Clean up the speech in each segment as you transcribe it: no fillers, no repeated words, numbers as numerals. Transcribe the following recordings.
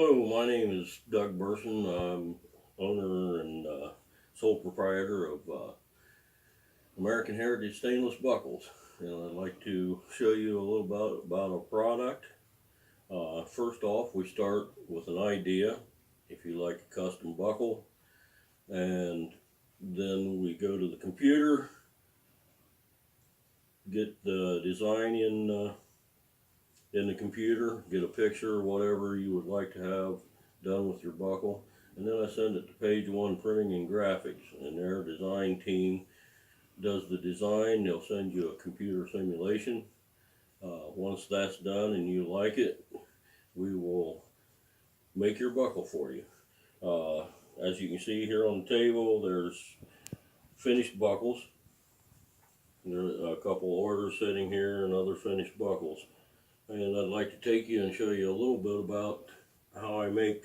Hello, my name is Doug Burson. I'm owner and sole proprietor of American Heritage Stainless Buckles, and I'd like to show you a little about our product. First off, we start with an idea, if you like a custom buckle, and then we go to the computer, get the design in the computer, get a picture, whatever you would like to have done with your buckle, and then I send it to Page One Printing and Graphics, and their design team does the design. They'll send you a computer simulation. Once that's done and you like it, we will make your buckle for you. As you can see here on the table, there's finished buckles. There's a couple orders sitting here and other finished buckles. And I'd like to take you and show you a little bit about how I make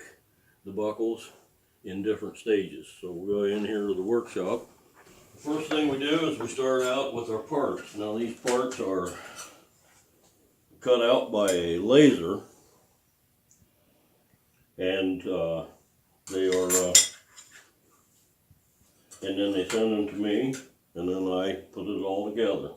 the buckles in different stages. So we'll go in here to the workshop. The first thing we do is we start out with our parts. Now these parts are cut out by a laser, and they are, and then they send them to me, and then I put it all together.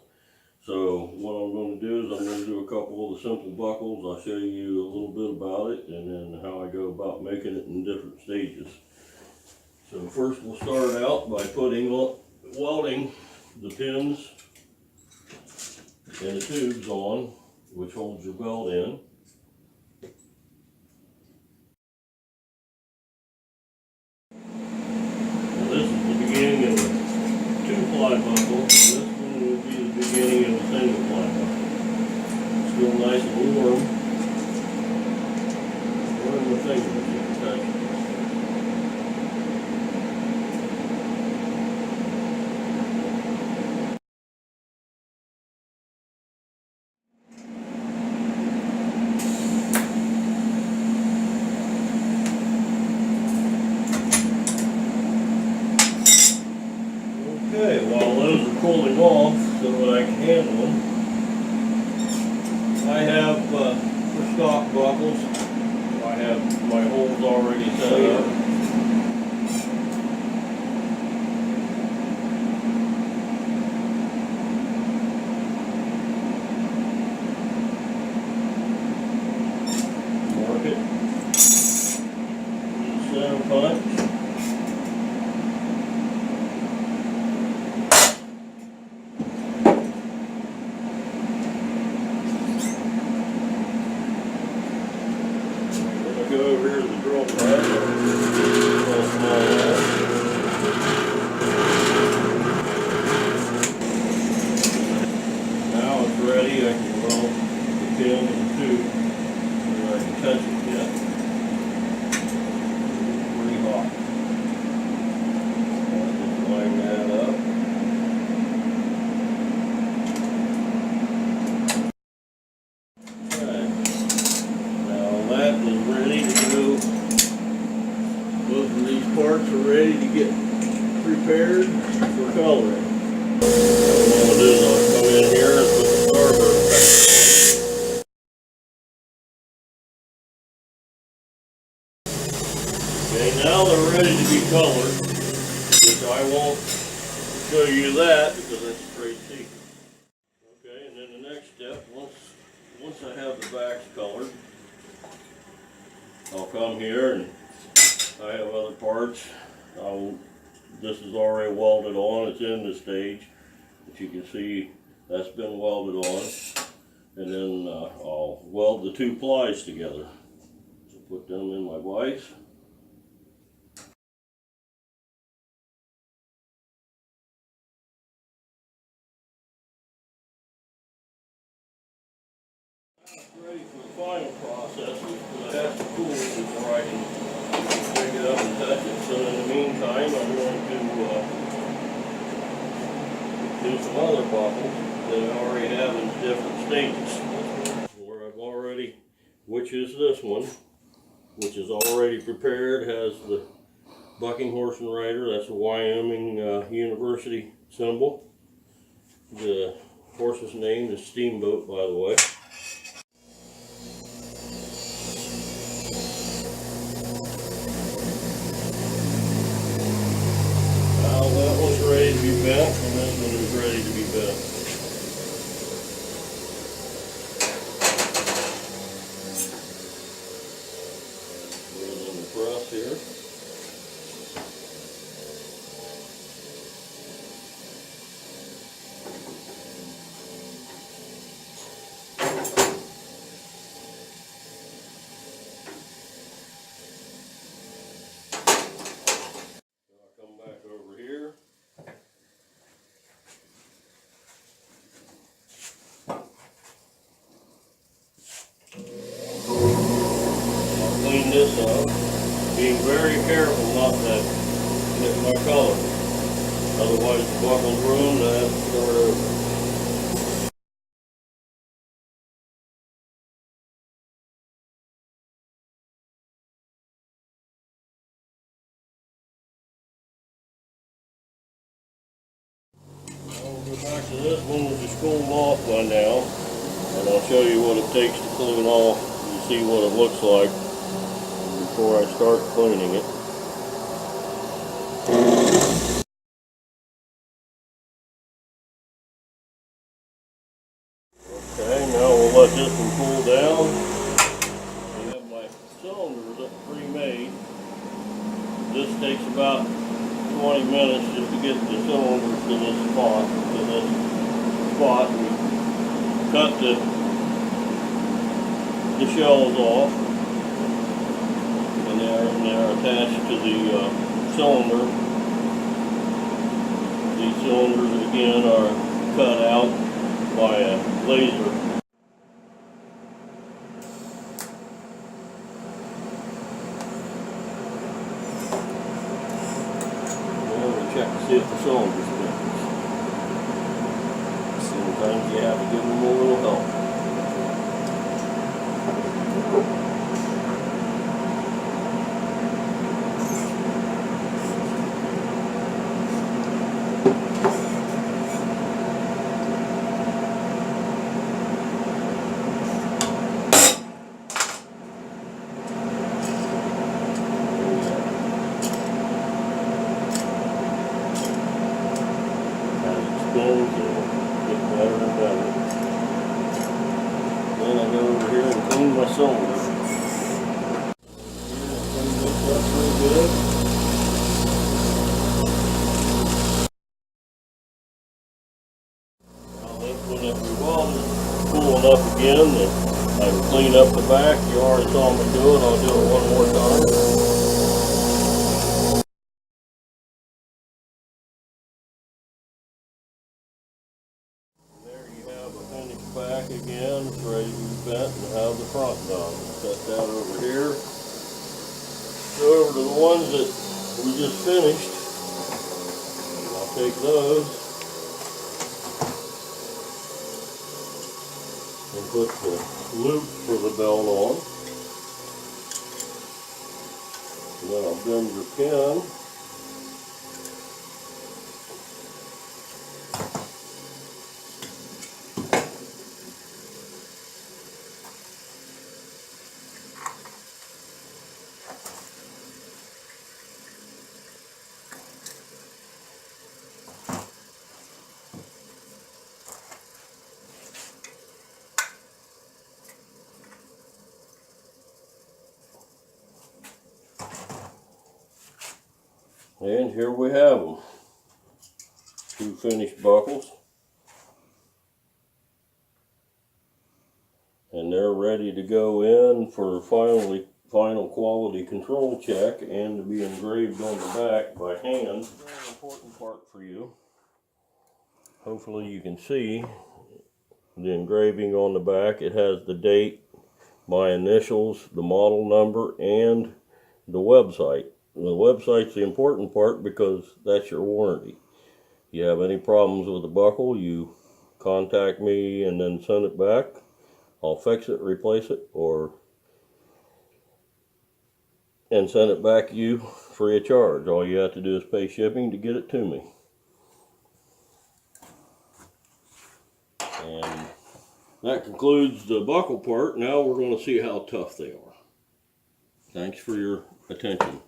So what I'm going to do is I'm going to do a couple of the simple buckles. I'll show you a little bit about it and then how I go about making it in different stages. So first we'll start out by welding the pins and the tubes on, which holds your belt in. Now this is the beginning of a 2-ply buckle. This one would be the beginning of a single ply buckle. Still nice and warm. Warm the fingers if you can touch it. Okay, while those are cooling off so that I can handle them, I have for stock buckles, I have my holes already set up. Mark it. Center punch. Go over here to the drill press. Now it's ready. I can weld the pin and the tube so I can touch it yet. It's pretty hot. I'll just line that up. That is ready to go. Both of these parts are ready to get prepared for coloring. What I'm going to do is I'll come in here and put the starboard pack on. Okay, now they're ready to be colored, which I won't show you that because that's a trade secret. Okay, and then the next step, once I have the backs colored, I'll come here and I have other parts. This is already welded on, it's in the stage. But you can see that's been welded on. And then I'll weld the 2 plies together. So put them in my vise. Ready for the final processes, but I have to cool before I can pick it up and touch it. So in the meantime, I'm going to do some other buckles that I already have in different stages. Where I've already, which is this one, which is already prepared, has the bucking horse and rider. That's a Wyoming University symbol. The horse's name is Steamboat, by the way. bent, and this one is ready to be bent. Put it in the press here. Come back over here. Clean this up, being very careful not to hit my color. Otherwise the buckle's ruined, I have to start over. I'll go back to this one, which is cooled off by now, and I'll show you what it takes to clean off. You see what it looks like before I start cleaning it. Okay, now we'll let this one cool down. I have my cylinders up pre-made. This takes about 20 minutes just to get the cylinders to this spot. We cut the shells off, and they're attached to the cylinder. These cylinders again are cut out by a laser. Check to see if the cylinders fit. Sometimes you have to give them a little help. And get better and better. Then I go over here and clean my cylinder. Clean this up real good. Now this one, if we welded cool enough again that I can clean up the back. You already saw me do it. I'll do it one more time. Back again, it's ready to be bent, and have the front done. Set that over here. Go over to the ones that we just finished. And I'll take those and put the loop for the belt on. And then I'll bend your pin. And here we have them, 2 finished buckles, and they're ready to go in for final quality control check and to be engraved on the back by hand. Very important part for you. Hopefully you can see the engraving on the back. It has the date, my initials, the model number, and the website. The website's the important part because that's your warranty. If you have any problems with the buckle, you contact me and then send it back. I'll fix it, replace it, and send it back to you free of charge. All you have to do is pay shipping to get it to me. And that concludes the buckle part. Now we're going to see how tough they are. Thanks for your attention.